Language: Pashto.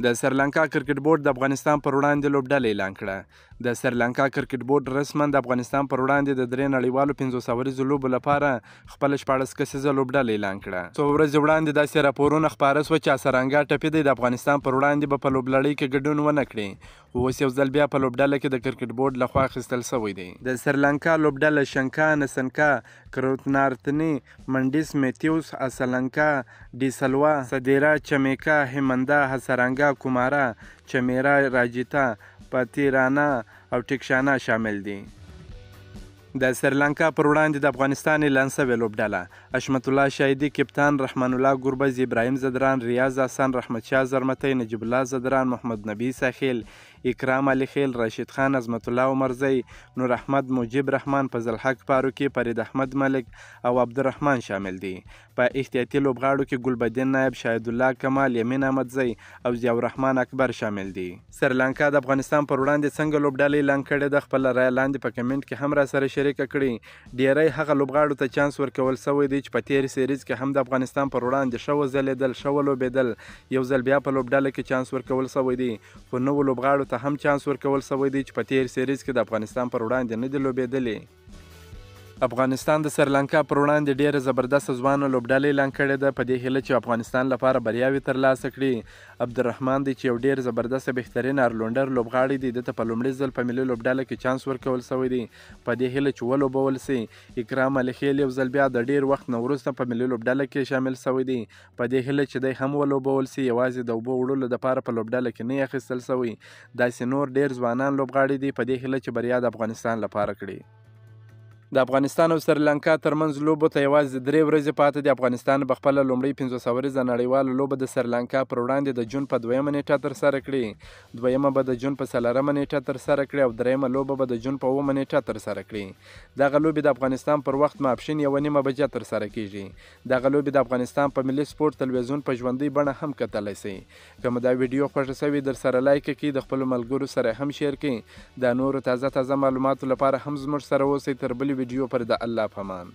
د سریلانکا کرکټ بورډ د افغانستان پر وړاندې لوبډله اعلان کړه. د سریلانکا کرکټ بورډ رسما د افغانستان پر وړاندې د 3 نړیوالو 500 ورځو لوبو لپاره خپل 14 کسیزه لوبډله اعلان کړه. څو ورځې وړاندې داسې راپورونه خپاره سوه چې اسرانګا ټپي دی د افغانستان پر وړاندې به په لوبلړۍ کې ګډون ونه کړي. اوس یو ځل بیا په لوبډله کې د کرکټ بورډ لخوا اخیستل شوی دی. د سریلانکا لوبډله شنکا نسنکا کروتنارتنی منډیس میتیوس اسلنکا ډي سلوا سدیرا چمیکا هیمندا حسرانګا کومارا چمیرا راجیتا پاتیرانا او ټیکشانا شامل دي. د سریلانکا پر وړاندې د افغانستان اعلان شوې لوبډله حشمت الله شاهدي کپتان، رحمان الله ګربز، ابراهیم زدران، ریاض حسن، رحمت شاه زرمتی، نجیب الله زدران، محمد نبی ساخیل، اکرام علي خیل، راشد خان، عظمت الله عمرزی، نور احمد، مجیب رحمان، فضل حق فاروقي، فرید احمد ملک او عبدالرحمن شامل دي. په احتیاطي لوبغاړو کې ګلبدین نایب، شاهد الله کمال، یمین احمدزی او ضیاء الرحمن اکبر شامل دي. سریلانکا د افغانستان پر وړاندې څنګه لوبډله اعلان کړې ده خپله رایه لاندې په کمنټ کې هم را سره شریکه کړئ. ډیری هغه لوبغاړو ته چانس ورکول شوی دی چې په تیر سیریز کې هم د افغانستان پر وړاندې ښه وځلیدل، ښه ولوبېدل. یو ځل بیا په لوبډله کې چانس ورکول شوی دی، خو نوو لوبغاړو ته هم چانس ورکول شوی دی چې په تیر سیریز کې د افغانستان پر وړاندې نه دي لوبېدلي. افغانستان د سریلانکا پر وړاندې ډیره زبردست ځوانه لوبډله اعلان کړې ده په دې هیله چې افغانستان لپاره بریاوې ترلاسه کړي. عبدالرحمن دی چې یو ډیر زبردست بهترین آرلونډر لوبغاړی دی، دته په لومړي ځل په ملي لوبډله کې چانس ورکول شوی دی په دې هیله چې ولوبول سي. اکرام علي خیل یو ځل بیا د ډیر وخت نه وروسته په ملي لوبډله کې شامل شوی دی په دې هیله چې دی هم ولوبول سي، یوازې د اوبو وړلو دپاره په لوبډله کې نه اخیستل شوی. داسې نور ډیر ځوانان لوبغاړي دي په دې هیله چې بریا د افغانستان لپاره کړي. د افغانستان او سریلانکا ترمنځ لوبو ته یوازې 3 ورځې پاتې دي. افغانستان به خپله لومړۍ 500 ورځه نړیواله لوبه د سریلانکا پر وړاندې د جون په 2مه نیټه ترسره کړي، دویمه به د جون په 4مه نیټه ترسره کړي او دریمه لوبه به د جون په 9مه نیټه ترسره کړي. دغه لوبې د افغانستان پر وخت ماپښین 1:30 بجې ترسره کیږي. دغه لوبې د افغانستان په ملي سپورت تلویزیون په ژوندۍ بڼه هم کتلی شئ. که مو دا ویډیو خوښه شوې درسره لایک کړئ، د خپلو ملګرو سره هم شیر کړئ. د نورو تازه معلوماتو لپاره هم زموږ سره اوسئ. تر بلې ویډیو پر د الله په امان.